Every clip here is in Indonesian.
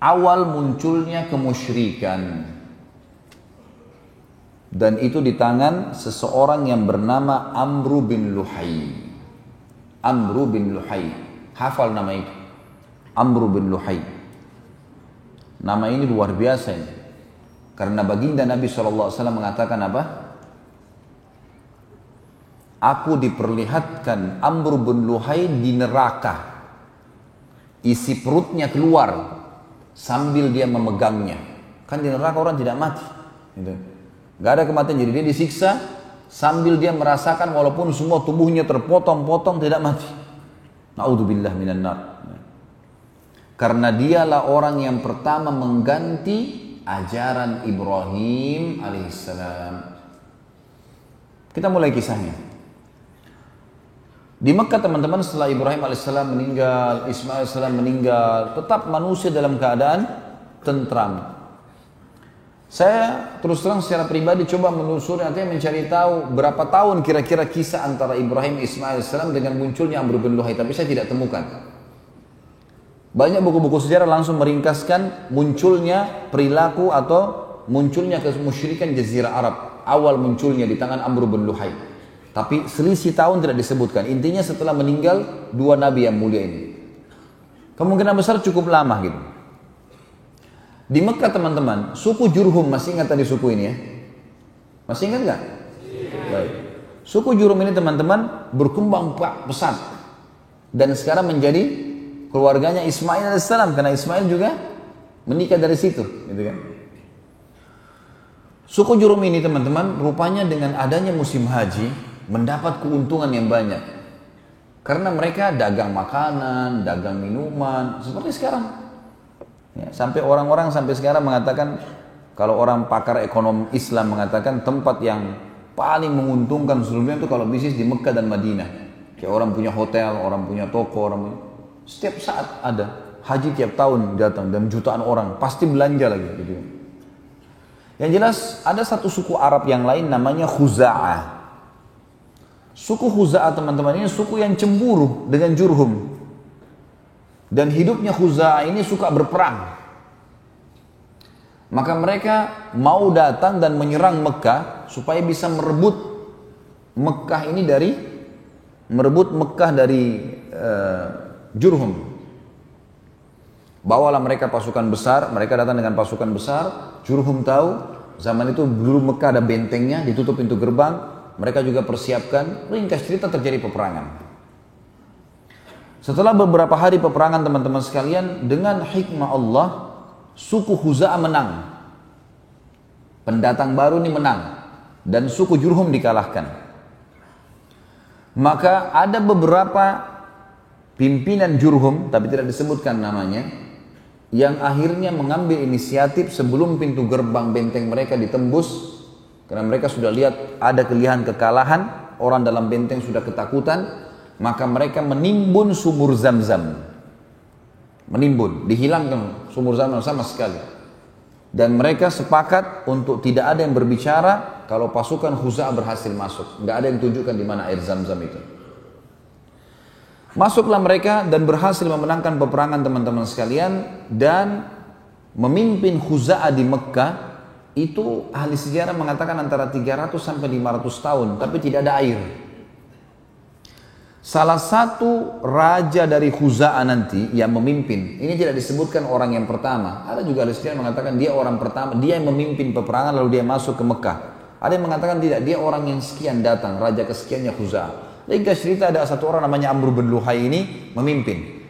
awal munculnya kemusyrikan. Dan itu di tangan seseorang yang bernama Amru bin Luhai. Amru bin Luhai. Hafal nama itu. Amru bin Luhai. Nama ini luar biasa ini. Karena baginda Nabi SAW mengatakan apa? Aku diperlihatkan Amru bin Luhai di neraka. Isi perutnya keluar sambil dia memegangnya. Kan di neraka orang tidak mati. Gitu. Gak ada kematian, jadi dia disiksa sambil dia merasakan walaupun semua tubuhnya terpotong-potong tidak mati. Na'udzubillah minan nar. Karena dialah orang yang pertama mengganti ajaran Ibrahim alaihissalam. Kita mulai kisahnya. Di Mekah teman-teman, setelah Ibrahim alaihissalam meninggal, Ismail alaihissalam meninggal, tetap manusia dalam keadaan tentram. Saya terus terang secara pribadi coba menelusuri, artinya mencari tahu berapa tahun kira-kira kisah antara Ibrahim Ismail alaihissalam dengan munculnya Amr bin Luhai, tapi saya tidak temukan. Banyak buku-buku sejarah langsung meringkaskan munculnya perilaku atau munculnya kemusyrikan Jazirah Arab, awal munculnya di tangan Amr bin Luhai. Tapi selisih tahun tidak disebutkan. Intinya setelah meninggal dua nabi yang mulia ini. Kemungkinan besar cukup lama gitu. Di Mekah teman-teman, suku Jurhum, masih ingat tadi suku ini ya? Masih ingat nggak? Baik. Suku Jurhum ini teman-teman berkembang pesat dan sekarang menjadi keluarganya Ismail alaihissalam, karena Ismail juga menikah dari situ, gitu kan? Suku Jurhum ini teman-teman, rupanya dengan adanya musim haji mendapat keuntungan yang banyak, karena mereka dagang makanan, dagang minuman, seperti sekarang. Ya, sampai orang-orang sampai sekarang mengatakan, kalau orang pakar ekonomi Islam mengatakan tempat yang paling menguntungkan seluruhnya itu kalau bisnis di Mekah dan Madinah. Kayak orang punya hotel, orang punya toko, setiap saat ada haji, tiap tahun datang dan jutaan orang pasti belanja lagi gitu. Yang jelas ada satu suku Arab yang lain namanya Khuza'ah. Suku Khuza'ah teman-teman ini suku yang cemburu dengan Jurhum. Dan hidupnya Khuza'ah ini suka berperang. Maka mereka mau datang dan menyerang Mekah supaya bisa merebut Mekah ini dari Jurhum. Bawalah mereka pasukan besar, mereka datang dengan pasukan besar. Jurhum tahu zaman itu dulu Mekah ada bentengnya, ditutup pintu gerbang. Mereka juga persiapkan, ringkas cerita terjadi peperangan. Setelah beberapa hari peperangan teman-teman sekalian, dengan hikmah Allah, suku Khuza'ah menang. Pendatang baru ini menang. Dan suku Jurhum dikalahkan. Maka ada beberapa pimpinan Jurhum, tapi tidak disebutkan namanya, yang akhirnya mengambil inisiatif sebelum pintu gerbang benteng mereka ditembus, karena mereka sudah lihat ada kekalahan, orang dalam benteng sudah ketakutan. Maka mereka menimbun sumur Zam-Zam. Menimbun, dihilangkan sumur Zam-Zam sama sekali. Dan mereka sepakat untuk tidak ada yang berbicara kalau pasukan Khuza'ah berhasil masuk. Nggak ada yang tunjukkan di mana air Zam-Zam itu. Masuklah mereka dan berhasil memenangkan peperangan teman-teman sekalian. Dan memimpin Khuza'ah di Mekah itu ahli sejarah mengatakan antara 300 sampai 500 tahun. Tapi tidak ada air. Salah satu raja dari Khuza'ah nanti yang memimpin, ini tidak disebutkan orang yang pertama. Ada juga ahli sejarah mengatakan dia orang pertama, dia yang memimpin peperangan lalu dia masuk ke Mekah. Ada yang mengatakan tidak, dia orang yang sekian datang, raja kesekiannya Khuza'ah. Ringkas cerita ada satu orang namanya Amr bin Luhai ini memimpin.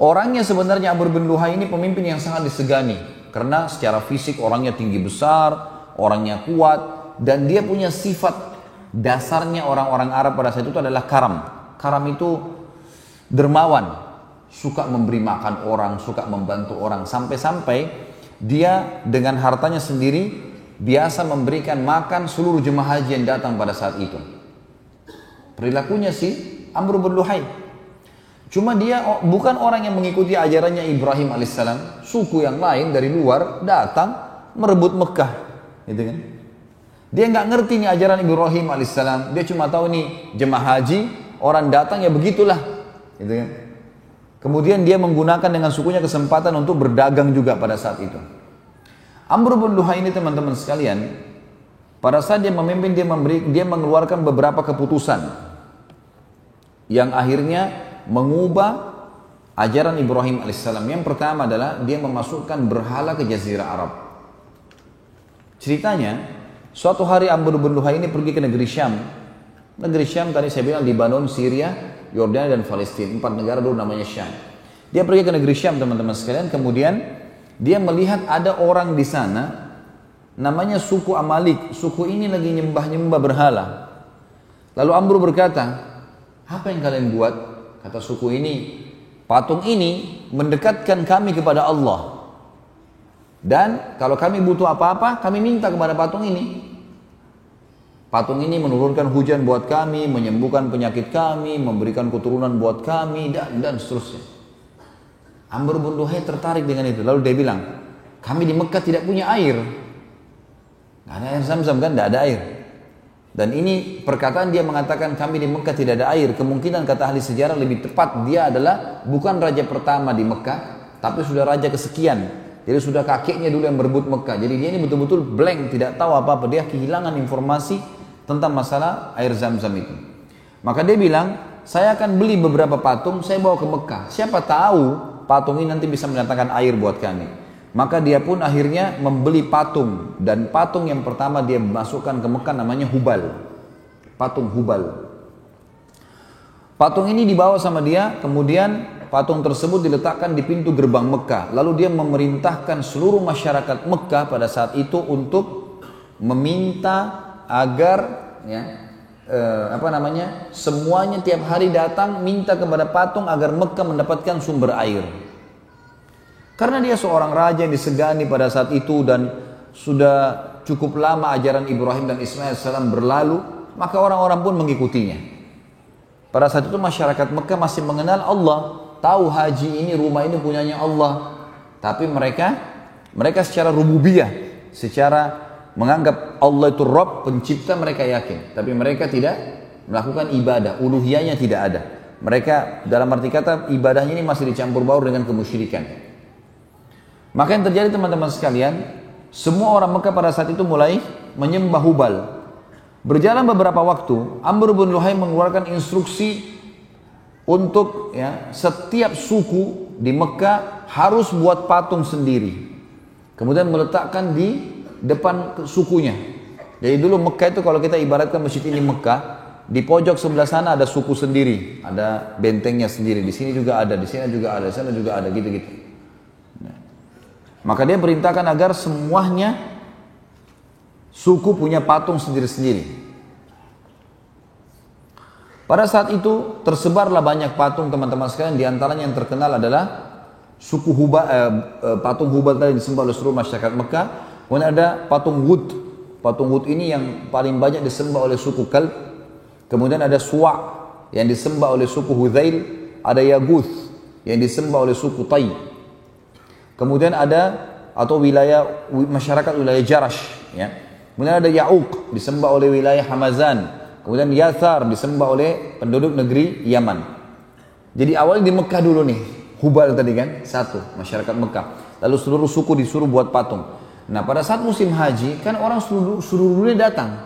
Orangnya sebenarnya Amr bin Luhai ini pemimpin yang sangat disegani. Karena secara fisik orangnya tinggi besar, orangnya kuat, dan dia punya sifat. Dasarnya orang-orang Arab pada saat itu adalah karam. Karam itu dermawan, suka memberi makan orang, suka membantu orang. Sampai-sampai dia dengan hartanya sendiri biasa memberikan makan seluruh jemaah haji yang datang pada saat itu. Perilakunya si Amr bin Luhai. Cuma dia bukan orang yang mengikuti ajarannya Ibrahim alaihissalam. Suku yang lain dari luar datang merebut Mekah, gitu kan? Dia nggak ngerti nih ajaran Ibrahim alaihissalam. Dia cuma tahu nih jemaah haji, orang datang ya begitulah, gitu kan? Kemudian dia menggunakan dengan sukunya kesempatan untuk berdagang juga pada saat itu. Amr bin Luhai ini teman-teman sekalian, pada saat dia memimpin, dia mengeluarkan beberapa keputusan yang akhirnya mengubah ajaran Ibrahim alaihissalam. Yang pertama adalah dia memasukkan berhala ke Jazirah Arab. Ceritanya, suatu hari Amr bin Luhai ini pergi ke negeri Syam. Negeri Syam tadi saya bilang Lebanon, Syria, Yordania dan Palestina. 4 negara dulu namanya Syam. Dia pergi ke negeri Syam teman-teman sekalian. Kemudian dia melihat ada orang di sana namanya suku Amalik. Suku ini lagi nyembah-nyembah berhala. Lalu Amr berkata, apa yang kalian buat? Kata suku ini, patung ini mendekatkan kami kepada Allah. Dan kalau kami butuh apa-apa, kami minta kepada patung ini. Patung ini menurunkan hujan buat kami, menyembuhkan penyakit kami, memberikan keturunan buat kami, dan seterusnya. Amr bin Luhai tertarik dengan itu. Lalu dia bilang, kami di Mekah tidak punya air. Nggak ada air Zam-Zam kan, tidak ada air. Dan ini perkataan dia mengatakan kami di Mekah tidak ada air. Kemungkinan kata ahli sejarah lebih tepat dia adalah bukan raja pertama di Mekah, tapi sudah raja kesekian. Jadi sudah kakeknya dulu yang berebut Mekah. Jadi dia ini betul-betul blank, tidak tahu apa-apa. Dia kehilangan informasi tentang masalah air Zam-Zam itu. Maka dia bilang, saya akan beli beberapa patung, saya bawa ke Mekah. Siapa tahu patung ini nanti bisa mendatangkan air buat kami. Maka dia pun akhirnya membeli patung. Dan patung yang pertama dia masukkan ke Mekah namanya Hubal. Patung Hubal. Patung ini dibawa sama dia, kemudian patung tersebut diletakkan di pintu gerbang Mekah. Lalu dia memerintahkan seluruh masyarakat Mekah pada saat itu untuk meminta agar semuanya tiap hari datang minta kepada patung agar Mekah mendapatkan sumber air. Karena dia seorang raja yang disegani pada saat itu dan sudah cukup lama ajaran Ibrahim dan Ismail salam berlalu, maka orang-orang pun mengikutinya. Pada saat itu masyarakat Mekah masih mengenal Allah, tahu haji ini, rumah ini punyanya Allah. Tapi mereka secara rububiyah, secara menganggap Allah itu Rabb, pencipta, mereka yakin. Tapi mereka tidak melakukan ibadah, uluhiyahnya tidak ada. Mereka dalam arti kata ibadahnya ini masih dicampur baur dengan kemusyrikan. Maka yang terjadi teman-teman sekalian, semua orang Mekah pada saat itu mulai menyembah Hubal. Berjalan beberapa waktu, Amr bin Luhai mengeluarkan instruksi untuk setiap suku di Mekah harus buat patung sendiri. Kemudian meletakkan di depan sukunya. Jadi dulu Mekah itu kalau kita ibaratkan masjid ini Mekah, di pojok sebelah sana ada suku sendiri, ada bentengnya sendiri. Di sini juga ada, di sini juga ada, di sana juga ada, gitu-gitu. Maka dia perintahkan agar semuanya suku punya patung sendiri-sendiri. Pada saat itu tersebarlah banyak patung teman-teman sekalian. Di antaranya yang terkenal adalah suku Hubal, patung Hubal tadi disembah oleh seluruh masyarakat Mekah. Kemudian ada patung Wud. Patung Wud ini yang paling banyak disembah oleh suku Kalb. Kemudian ada Suwa yang disembah oleh suku Hudzail. Ada Yaguth yang disembah oleh suku Tai. Kemudian ada masyarakat wilayah Jarash. Kemudian ada Ya'uq disembah oleh wilayah Hamazan. Kemudian Yathar disembah oleh penduduk negeri Yaman. Jadi awalnya di Mekah dulu nih, Hubal tadi kan, satu masyarakat Mekah. Lalu seluruh suku disuruh buat patung. Nah pada saat musim haji kan orang seluruh dunia datang.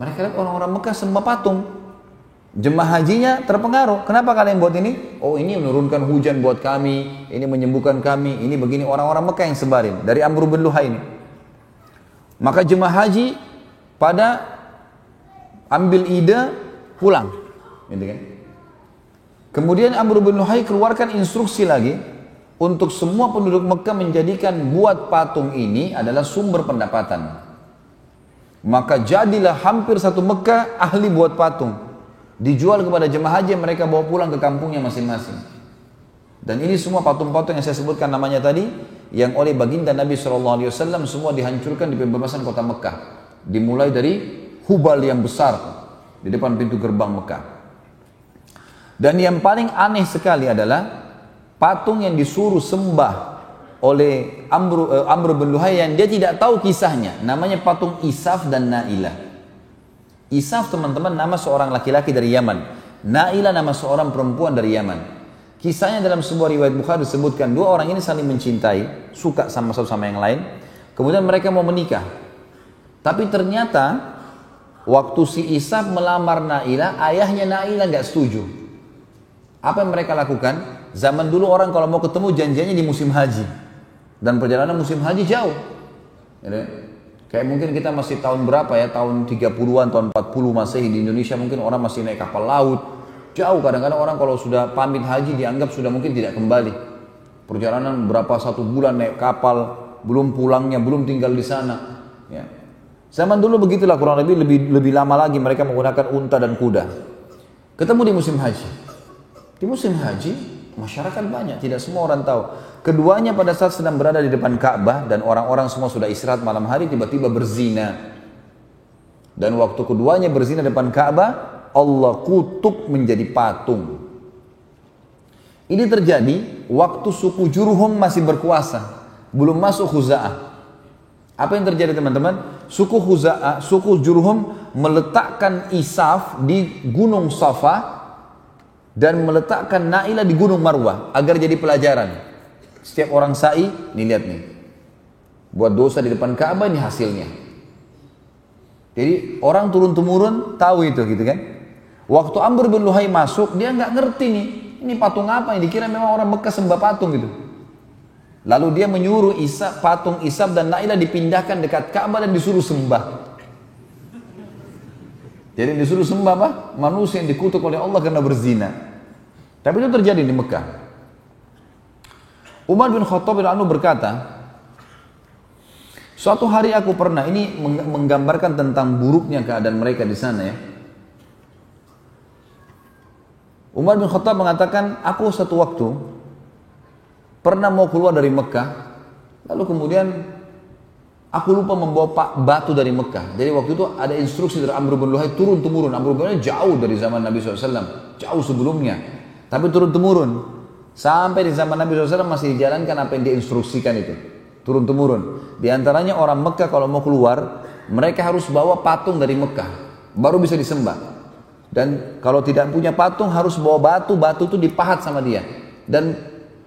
Mereka lihat orang-orang Mekah sembah patung. Jemaah hajinya terpengaruh. Kenapa kalian buat ini? Oh ini menurunkan hujan buat kami, ini menyembuhkan kami, ini begini. Orang-orang Mekah yang sebarin dari Amr bin Luhai ini. Maka jemaah haji pada ambil ide pulang, gitu kan? Kemudian Amr bin Luhai keluarkan instruksi lagi untuk semua penduduk Mekah menjadikan buat patung ini adalah sumber pendapatan. Maka jadilah hampir satu Mekah ahli buat patung. Dijual kepada jemaah haji yang mereka bawa pulang ke kampungnya masing-masing. Dan ini semua patung-patung yang saya sebutkan namanya tadi, yang oleh baginda Nabi SAW semua dihancurkan di pembebasan kota Mekah. Dimulai dari Hubal yang besar di depan pintu gerbang Mekah. Dan yang paling aneh sekali adalah patung yang disuruh sembah oleh Amr bin Luhai yang dia tidak tahu kisahnya. Namanya patung Isaf dan Nailah. Isaf teman-teman nama seorang laki-laki dari Yaman. Nailah nama seorang perempuan dari Yaman. Kisahnya dalam sebuah riwayat Bukhari disebutkan, dua orang ini saling mencintai, suka sama satu sama yang lain. Kemudian mereka mau menikah. Tapi ternyata waktu si Ishaq melamar Nailah, ayahnya Nailah nggak setuju. Apa yang mereka lakukan? Zaman dulu orang kalau mau ketemu janjiannya di musim haji. Dan perjalanan musim haji jauh. Kayak mungkin kita masih tahun berapa ya, tahun 30-an, tahun 40 Masehi di Indonesia mungkin orang masih naik kapal laut. Jauh, kadang-kadang orang kalau sudah pamit haji dianggap sudah mungkin tidak kembali. Perjalanan berapa, 1 bulan naik kapal, belum pulangnya, belum tinggal di sana. Ya. Zaman dulu begitulah, kurang lebih lama lagi mereka menggunakan unta dan kuda. Ketemu di musim haji. Di musim haji, masyarakat banyak, tidak semua orang tahu. Keduanya pada saat sedang berada di depan Ka'bah dan orang-orang semua sudah istirahat malam hari, tiba-tiba berzina. Dan waktu keduanya berzina di depan Ka'bah, Allah kutuk menjadi patung. Ini terjadi waktu suku Jurhum masih berkuasa, belum masuk Khuza'ah. Apa yang terjadi teman-teman? Suku Jurhum meletakkan Isaf di Gunung Safa dan meletakkan Nailah di Gunung Marwah agar jadi pelajaran. Setiap orang sa'i, nih lihat nih, buat dosa di depan Ka'bah, ini hasilnya. Jadi orang turun-temurun tahu itu gitu kan. Waktu Amr bin Luhai masuk, dia nggak ngerti nih, ini patung apa ini, dikira memang orang Mekah sembah patung gitu. Lalu dia menyuruh patung Ishaq dan Nailah dipindahkan dekat Ka'bah dan disuruh sembah. Jadi disuruh sembah apa? Manusia yang dikutuk oleh Allah karena berzina. Tapi itu terjadi di Mekah. Umar bin Khattab radhiyallahu anhu berkata, suatu hari aku pernah, ini menggambarkan tentang buruknya keadaan mereka di sana ya. Umar bin Khattab mengatakan, aku satu waktu pernah mau keluar dari Mekah, lalu kemudian aku lupa membawa batu dari Mekah. Jadi waktu itu ada instruksi dari Amr bin Luhai turun-temurun. Amr bin Luhai jauh dari zaman Nabi SAW, jauh sebelumnya. Tapi turun-temurun. Sampai di zaman Nabi SAW masih dijalankan apa yang diinstruksikan itu. Turun-temurun. Di antaranya orang Mekah kalau mau keluar, mereka harus bawa patung dari Mekah, baru bisa disembah. Dan kalau tidak punya patung harus bawa batu itu dipahat sama dia. Dan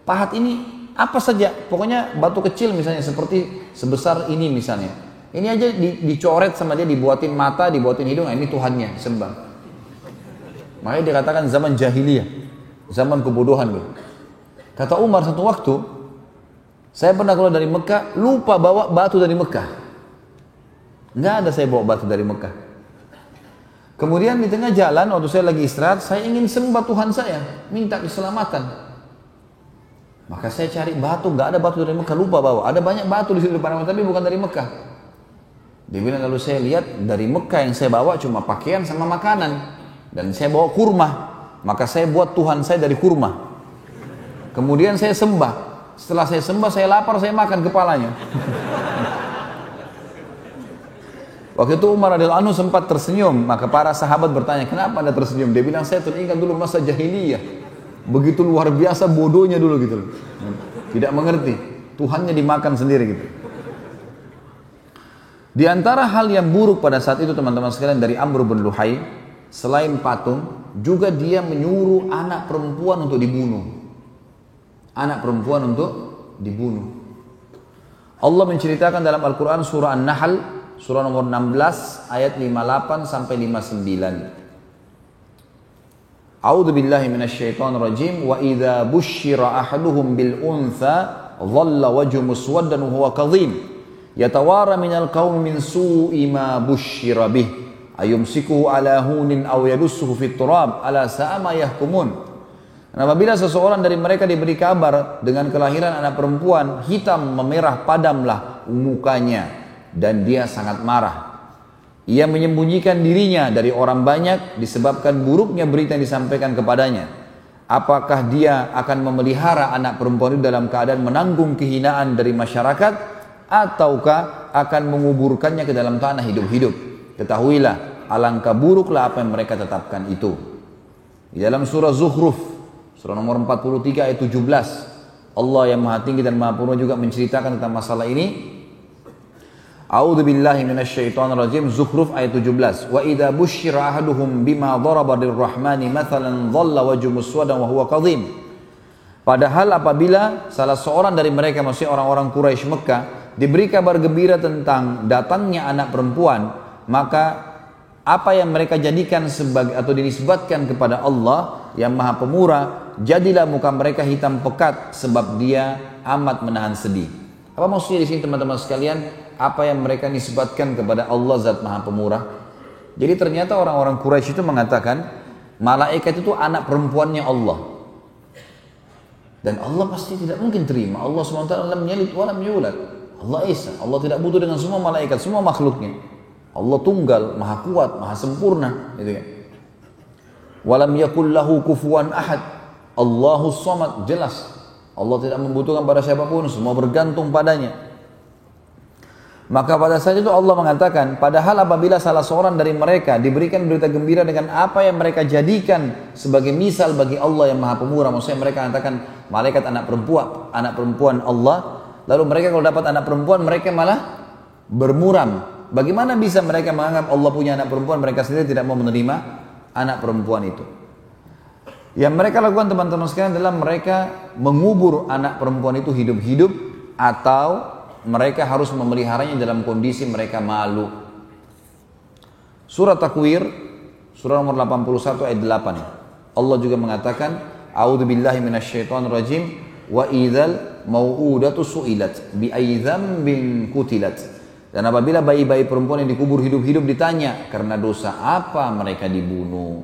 pahat ini apa saja, pokoknya batu kecil misalnya seperti sebesar ini misalnya. Ini aja dicoret sama dia, dibuatin mata, dibuatin hidung, nah ini Tuhannya disembah. Makanya dikatakan zaman jahiliyah, zaman kebodohan. Kata Umar satu waktu, saya pernah keluar dari Mekah, lupa bawa batu dari Mekah. Nggak ada saya bawa batu dari Mekah. Kemudian di tengah jalan, waktu saya lagi istirahat, saya ingin sembah Tuhan saya, minta keselamatan. Maka saya cari batu, nggak ada batu dari Mekah, lupa bawa. Ada banyak batu di situ depan, tapi bukan dari Mekah. Dia bilang, lalu saya lihat dari Mekah yang saya bawa cuma pakaian sama makanan, dan saya bawa kurma. Maka saya buat Tuhan saya dari kurma. Kemudian saya sembah. Setelah saya sembah, saya lapar, saya makan kepalanya. Waktu itu Umar radhiyallahu anhu sempat tersenyum, maka para sahabat bertanya, kenapa Anda tersenyum? Dia bilang, saya teringat dulu masa jahiliyah. Begitu luar biasa bodohnya dulu gitu. Tidak mengerti, Tuhannya dimakan sendiri gitu. Di antara hal yang buruk pada saat itu teman-teman sekalian dari Amr bin Luhai, selain patung, juga dia menyuruh anak perempuan untuk dibunuh. Anak perempuan untuk dibunuh. Allah menceritakan dalam Al-Quran surah An-Nahl, surah nomor 16 ayat 58 sampai 59. A'udzu billahi minasyaitonir rajim. Wa idza busyira ahaduhum bil untha dhalla wajhu muswaddan wa huwa kadhim yatawara minal qaumi min su'i ma busyira bih ayumsikuhu ala hunin aw yadussuhu fit turab ala sa'a ma yahkumun. Dan apabila seseorang dari mereka diberi kabar dengan kelahiran anak perempuan, hitam memerah padamlah mukanya dan dia sangat marah. Ia menyembunyikan dirinya dari orang banyak disebabkan buruknya berita yang disampaikan kepadanya. Apakah dia akan memelihara anak perempuan itu dalam keadaan menanggung kehinaan dari masyarakat, ataukah akan menguburkannya ke dalam tanah hidup-hidup? Ketahuilah, alangkah buruklah apa yang mereka tetapkan itu. Di dalam surah Zukhruf, surah nomor 43 ayat 17, Allah yang maha tinggi dan maha purba juga menceritakan tentang masalah ini. A'udzu billahi minasyaitonir rajim. Zukhruf ayat 17. Wa idza busyira ahaduhum bima daraba lirrahmani mathalan dhalla wajhu muswaddan wa huwa kadhim Padahal apabila salah seorang dari mereka, maksudnya orang-orang Quraisy Mekah, diberi kabar gembira tentang datangnya anak perempuan, maka apa yang mereka jadikan sebagai atau dinisbatkan kepada Allah yang Maha Pemurah, jadilah muka mereka hitam pekat sebab Dia amat menahan sedih. Apa maksudnya di sini teman-teman sekalian? Apa yang mereka nisbatkan kepada Allah Zat Maha Pemurah? Jadi ternyata orang-orang Quraisy itu mengatakan malaikat itu anak perempuannya Allah. Dan Allah pasti tidak mungkin terima. Allah SWT lam yalid wa lam yulad. Allah Esa. Allah tidak butuh dengan semua malaikat, semua makhluknya. Allah tunggal, maha kuat, maha sempurna, gitu kan. Walam yakul lahu kufuwan ahad. Allahus samad, jelas. Allah tidak membutuhkan pada siapapun, semua bergantung padanya. Maka pada saat itu Allah mengatakan, padahal apabila salah seorang dari mereka diberikan berita gembira dengan apa yang mereka jadikan sebagai misal bagi Allah yang Maha Pemurah, maksudnya mereka katakan malaikat anak perempuan Allah, lalu mereka kalau dapat anak perempuan mereka malah bermuram. Bagaimana bisa mereka menganggap Allah punya anak perempuan, mereka sendiri tidak mau menerima anak perempuan itu? Yang mereka lakukan teman-teman sekalian adalah mereka mengubur anak perempuan itu hidup-hidup, atau mereka harus memeliharanya dalam kondisi mereka malu. Surah Takwir, surah nomor 81 ayat 8. Allah juga mengatakan, A'udzubillahi minasyaitonirrajim, wa idzal mau'udatu su'ilat bi ayyi dzambin qutilat. Dan apabila bayi-bayi perempuan yang dikubur hidup-hidup ditanya, karena dosa apa mereka dibunuh.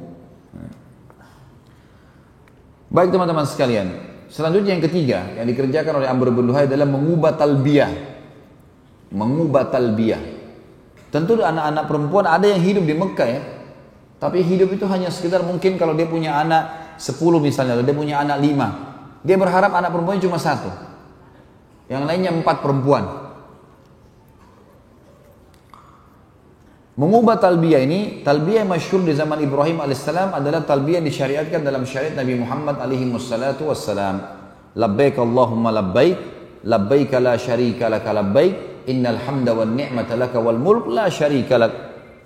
Baik teman-teman sekalian, selanjutnya yang ketiga yang dikerjakan oleh Amr bin Luhai adalah mengubah talbiyah. Mengubah talbiyah. Tentu anak-anak perempuan ada yang hidup di Mekah ya, tapi hidup itu hanya sekitar mungkin kalau dia punya anak 10 misalnya, atau dia punya anak 5, dia berharap anak perempuannya cuma 1, yang lainnya 4 perempuan. Mengubah talbiyah ini, talbiyah yang masyhur di zaman Ibrahim alaihissalam adalah talbiyah yang disyariatkan dalam syariat Nabi Muhammad alaihi wassalatu wassalam. Labbaik Allahumma labbaik, labbaik la syarika laka labbaik, innal hamda wan ni'mata laka wal mulk la syarika lak.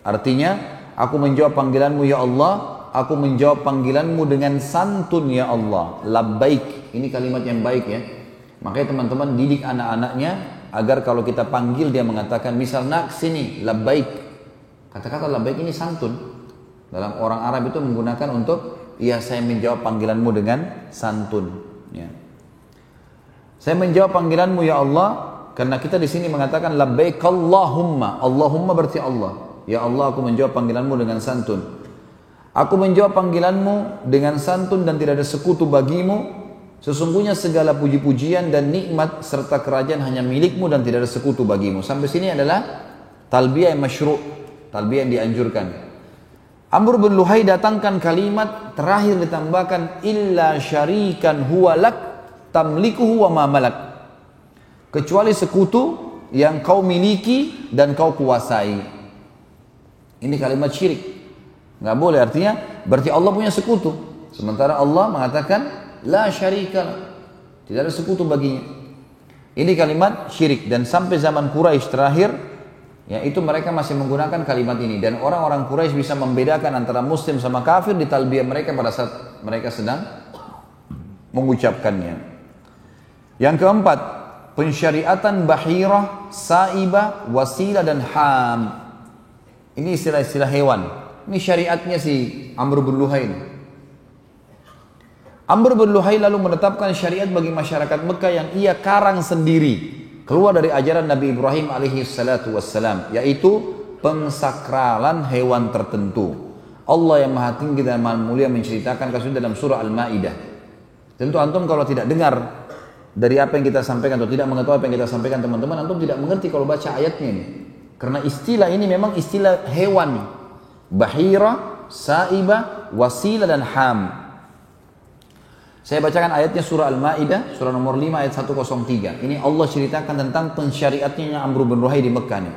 Artinya, aku menjawab panggilanmu ya Allah, aku menjawab panggilanmu dengan santun ya Allah. Labbaik, ini kalimat yang baik ya. Makanya teman-teman didik anak-anaknya agar kalau kita panggil dia mengatakan, misal nak sini, labbaik. Kata-kata labbaik ini santun. Dalam orang Arab itu menggunakan untuk, iya saya menjawab panggilanmu dengan santun. Ya. Saya menjawab panggilanmu ya Allah, karena kita di sini mengatakan labbaik Allahumma. Allahumma berarti Allah. Ya Allah, aku menjawab panggilanmu dengan santun. Aku menjawab panggilanmu dengan santun dan tidak ada sekutu bagimu. Sesungguhnya segala puji-pujian dan nikmat serta kerajaan hanya milikmu dan tidak ada sekutu bagimu. Sampai sini adalah talbiyah yang masyru'. Talbiyah yang dianjurkan. Amr bin Luhai datangkan kalimat terakhir ditambahkan illa syarikan huwa lak tamlikuhu wa ma malak. Kecuali sekutu yang kau miliki dan kau kuasai. Ini kalimat syirik. Enggak boleh, artinya berarti Allah punya sekutu. Sementara Allah mengatakan la syarika, tidak ada sekutu baginya. Ini kalimat syirik, dan sampai zaman Quraisy terakhir ya, itu mereka masih menggunakan kalimat ini, dan orang-orang Quraisy bisa membedakan antara muslim sama kafir di talbiyah mereka pada saat mereka sedang mengucapkannya. Yang keempat, pensyariatan bahirah, saibah, wasilah dan ham. Ini istilah-istilah hewan. Ini syariatnya si Amr bin Luhai. Amr bin Luhai lalu menetapkan syariat bagi masyarakat Mekah yang ia karang sendiri, keluar dari ajaran Nabi Ibrahim alaihi salatu wassalam, yaitu pensakralan hewan tertentu. Allah yang maha tinggi dan maha mulia menceritakan kasus dalam surah Al-Ma'idah. Tentu antum kalau tidak dengar dari apa yang kita sampaikan atau tidak mengetahui apa yang kita sampaikan teman-teman, antum tidak mengerti kalau baca ayatnya ini. Karena istilah ini memang istilah hewan. Bahira, saibah, wasilah dan ham. Saya bacakan ayatnya surah Al-Ma'idah, surah nomor 5 ayat 103. Ini Allah ceritakan tentang pensyariatnya Amr bin Luhai di Mekah nih.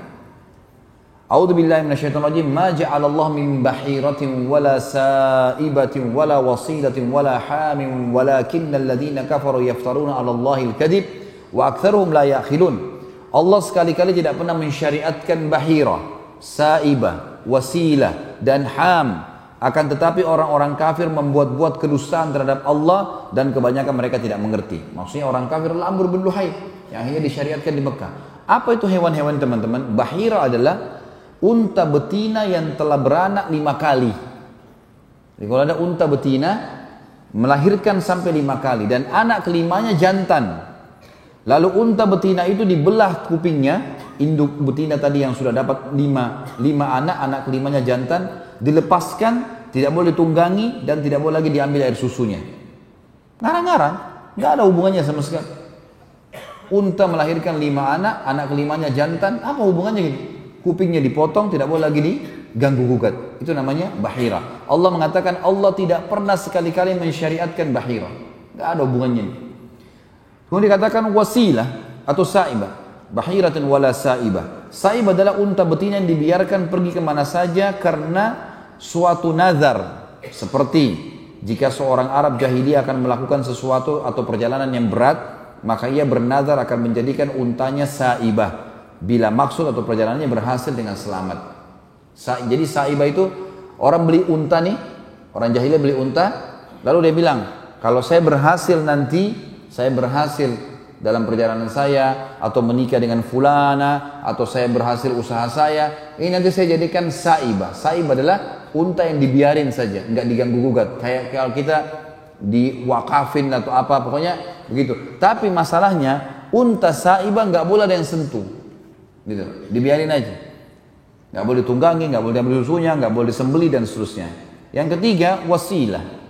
A'udzu billahi minasyaitonir rajim. Ma ja'alallahu min bahiratin wala sa'ibatin wala wasilatin wala hamin walakinnal ladzina kafaru yaftaruna 'ala Allahil kadhib wa aktsaruhum la ya'qilun. Allah sekali-kali tidak pernah mensyariatkan bahira, sa'ibah, wasilah dan ham. Akan tetapi orang-orang kafir membuat-buat kedustaan terhadap Allah dan kebanyakan mereka tidak mengerti. Maksudnya orang kafir adalah Amr bin Luhai yang akhirnya disyariatkan di Mekah. Apa itu hewan-hewan teman-teman? Bahira adalah unta betina yang telah beranak 5 kali. Jadi kalau ada unta betina melahirkan sampai 5 kali dan anak kelimanya jantan. Lalu unta betina itu dibelah kupingnya, induk betina tadi yang sudah dapat 5 anak, anak kelimanya jantan, dilepaskan, tidak boleh ditunggangi dan tidak boleh lagi diambil air susunya. Ngarang-ngarang, nggak ada hubungannya sama sekali. Unta melahirkan 5 anak, anak kelimanya jantan, apa hubungannya gitu? Kupingnya dipotong, tidak boleh lagi diganggu gugat. Itu namanya bahira. Allah mengatakan Allah tidak pernah sekali-kali mensyariatkan bahira. Nggak ada hubungannya. Kemudian dikatakan wasilah atau saibah. Bahiratin wala saibah. Saibah adalah unta betina yang dibiarkan pergi kemana saja karena suatu nazar. Seperti jika seorang Arab jahiliyah akan melakukan sesuatu atau perjalanan yang berat, maka ia bernazar akan menjadikan untanya saibah bila maksud atau perjalanannya berhasil dengan selamat. Jadi saibah itu orang beli unta nih, orang jahiliyah beli unta, lalu dia bilang, kalau saya berhasil nanti, saya berhasil dalam perjalanan saya, atau menikah dengan fulana, atau saya berhasil usaha saya, ini nanti saya jadikan saibah. Saibah adalah unta yang dibiarin saja, nggak diganggu gugat. Kayak kalau kita diwakafin atau apa, pokoknya begitu. Tapi masalahnya unta saibah nggak boleh ada yang sentuh, gitu. Dibiarin aja, nggak boleh ditunggangi, nggak boleh diambil susunya, nggak boleh disembeli dan seterusnya. Yang ketiga wasilah.